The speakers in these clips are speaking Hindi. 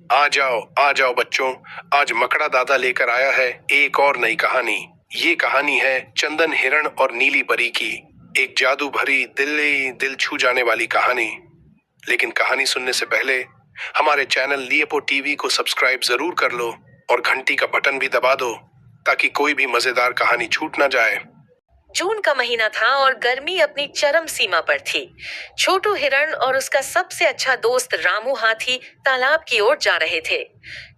आ जाओ बच्चों। आज मकड़ा दादा लेकर आया है एक और नई कहानी। ये कहानी है चंदन हिरण और नीली परी की। एक जादू भरी दिल छू जाने वाली कहानी। लेकिन कहानी सुनने से पहले हमारे चैनल लियोपो टीवी को सब्सक्राइब जरूर कर लो और घंटी का बटन भी दबा दो ताकि कोई भी मजेदार कहानी छूट ना जाए। जून का महीना था और गर्मी अपनी चरम सीमा पर थी। छोटू हिरण और उसका सबसे अच्छा दोस्त रामू हाथी तालाब की ओर जा रहे थे।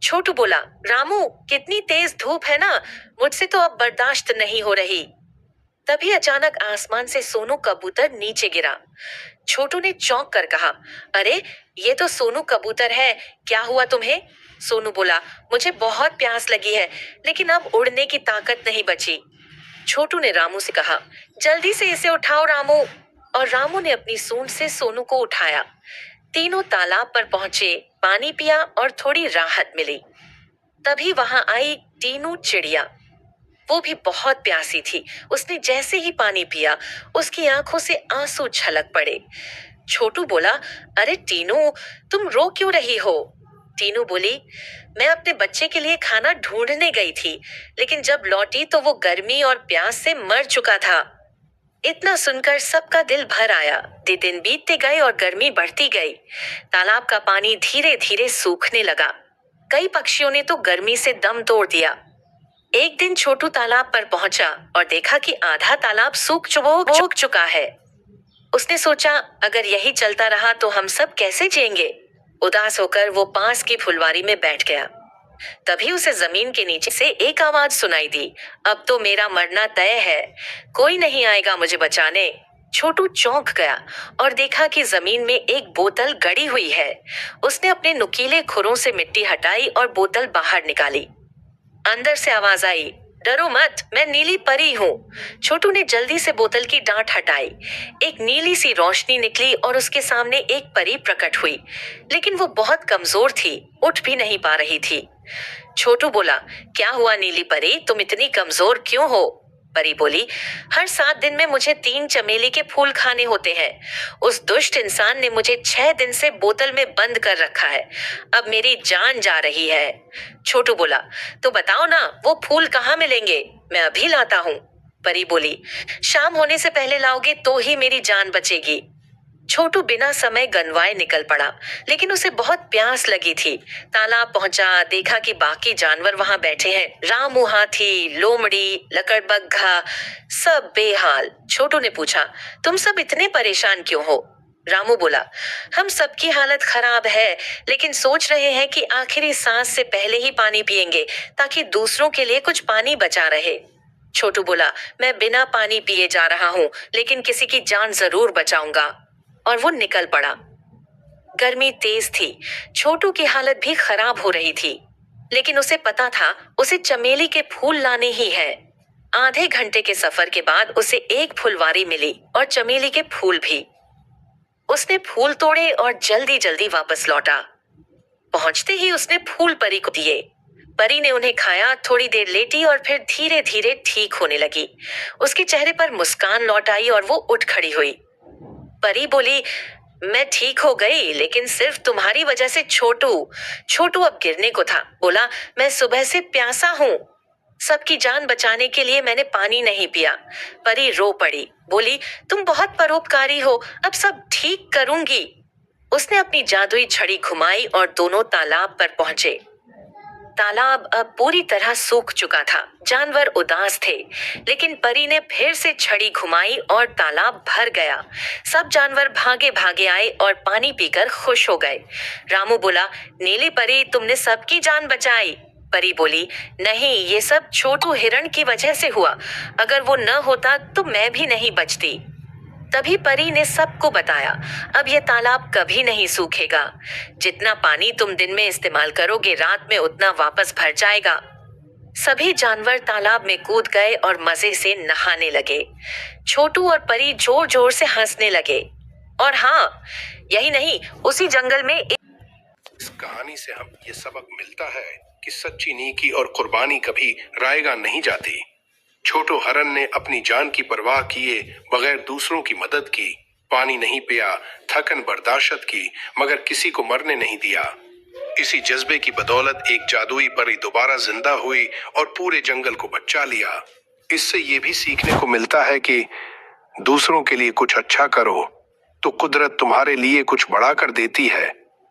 छोटू बोला, रामू, कितनी तेज धूप है ना, मुझसे तो अब बर्दाश्त नहीं हो रही। तभी अचानक आसमान से सोनू कबूतर नीचे गिरा। छोटू ने चौंक कर कहा, अरे, ये तो सोनू कबूतर है, क्या हुआ तुम्हें? सोनू बोला, मुझे बहुत प्यास लगी है, लेकिन अब उड़ने की ताकत नहीं बची। छोटू ने रामू से कहा, जल्दी से इसे उठाओ रामू। और रामू ने अपनी सूंड से सोनू को उठाया। तीनों तालाब पर पहुंचे, पानी पिया और थोड़ी राहत मिली। तभी वहां आई टीनू चिड़िया। वो भी बहुत प्यासी थी। उसने जैसे ही पानी पिया, उसकी आंखों से आंसू छलक पड़े। छोटू बोला, अरे टीनू, तुम रो क्यों रही हो? टीनू बोली, मैं अपने बच्चे के लिए खाना ढूंढने गई थी, लेकिन जब लौटी तो वो गर्मी और प्यास से मर चुका था। इतना सुनकर सबका दिल भर आया। दिन बीतते गए और गर्मी बढ़ती गई। तालाब का पानी धीरे धीरे सूखने लगा। कई पक्षियों ने तो गर्मी से दम तोड़ दिया। एक दिन छोटू तालाब पर पहुंचा और देखा कि आधा तालाब सूख चुका है। उसने सोचा, अगर यही चलता रहा तो हम सब कैसे जिएंगे? उदास होकर वो पास की फुलवारी में बैठ गया। तभी उसे जमीन के नीचे से एक आवाज सुनाई दी, अब तो मेरा मरना तय है, कोई नहीं आएगा मुझे बचाने। छोटू चौंक गया और देखा कि जमीन में एक बोतल गड़ी हुई है। उसने अपने नुकीले खुरों से मिट्टी हटाई और बोतल बाहर निकाली। अंदर से आवाज आई, डरो मत, मैं नीली परी हूँ। छोटू ने जल्दी से बोतल की डांट हटाई। एक नीली सी रोशनी निकली और उसके सामने एक परी प्रकट हुई, लेकिन वो बहुत कमजोर थी, उठ भी नहीं पा रही थी। छोटू बोला, क्या हुआ नीली परी, तुम इतनी कमजोर क्यों हो? परी बोली, हर 7 दिन में मुझे 3 चमेली के फूल खाने होते हैं। उस दुष्ट इंसान ने मुझे 6 दिन से बोतल में बंद कर रखा है। अब मेरी जान जा रही है। छोटू बोला, तो बताओ ना, वो फूल कहाँ मिलेंगे? मैं अभी लाता हूँ। परी बोली, शाम होने से पहले लाओगे तो ही मेरी जान बचेगी। छोटू बिना समय गंवाए निकल पड़ा, लेकिन उसे बहुत प्यास लगी थी। तालाब पहुंचा, देखा कि बाकी जानवर वहां बैठे हैं। रामू हाथी, लोमड़ी, लकड़बग्घा, सब बेहाल। छोटू ने पूछा, तुम सब इतने परेशान क्यों हो? रामू बोला, हम सबकी हालत खराब है, लेकिन सोच रहे हैं कि आखिरी सांस से पहले ही पानी पिएंगे ताकि दूसरों के लिए कुछ पानी बचा रहे। छोटू बोला, मैं बिना पानी पिए जा रहा हूँ, लेकिन किसी की जान जरूर बचाऊंगा। और वो निकल पड़ा। गर्मी तेज थी, छोटू की हालत भी खराब हो रही थी, लेकिन उसे पता था उसे चमेली के फूल लाने ही है। आधे घंटे के सफर के बाद उसे एक फुलवारी मिली और चमेली के फूल भी। उसने फूल तोड़े और जल्दी जल्दी वापस लौटा। पहुंचते ही उसने फूल परी को दिए। परी ने उन्हें खाया, थोड़ी देर लेटी और फिर धीरे धीरे ठीक होने लगी। उसके चेहरे पर मुस्कान लौट आई और वो उठ खड़ी हुई। परी बोली, मैं ठीक हो गई, लेकिन सिर्फ तुम्हारी वजह से। छोटू अब गिरने को था। बोला, मैं सुबह से प्यासा हूँ, सबकी जान बचाने के लिए मैंने पानी नहीं पिया। परी रो पड़ी, बोली, तुम बहुत परोपकारी हो, अब सब ठीक करूंगी। उसने अपनी जादुई छड़ी घुमाई और दोनों तालाब पर पहुंचे। तालाब अब पूरी तरह सूख चुका था। जानवर उदास थे, लेकिन परी ने फिर से छड़ी घुमाई और तालाब भर गया। सब जानवर भागे भागे आए और पानी पीकर खुश हो गए। रामू बोला, नीली परी, तुमने सबकी जान बचाई। परी बोली, नहीं, ये सब छोटू हिरण की वजह से हुआ। अगर वो न होता तो मैं भी नहीं बचती। तभी परी ने सबको बताया, अब ये तालाब कभी नहीं सूखेगा। जितना पानी तुम दिन में इस्तेमाल करोगे, रात में उतना वापस भर जाएगा। सभी जानवर तालाब में कूद गए और मजे से नहाने लगे। छोटू और परी जोर जोर से हंसने लगे। और हाँ, यही नहीं, उसी जंगल में इस कहानी से हम ये सबक मिलता है कि सच्ची नेकी और कुर्बानी कभी रायगा नहीं जाती। छोटू हरन ने अपनी जान की परवाह किए बगैर दूसरों की मदद की, पानी नहीं पिया, थकन बर्दाश्त की, मगर किसी को मरने नहीं दिया। इसी जज्बे की बदौलत एक जादुई परी दोबारा जिंदा हुई और पूरे जंगल को बचा लिया। इससे ये भी सीखने को मिलता है कि दूसरों के लिए कुछ अच्छा करो तो कुदरत तुम्हारे लिए कुछ बड़ा कर देती है।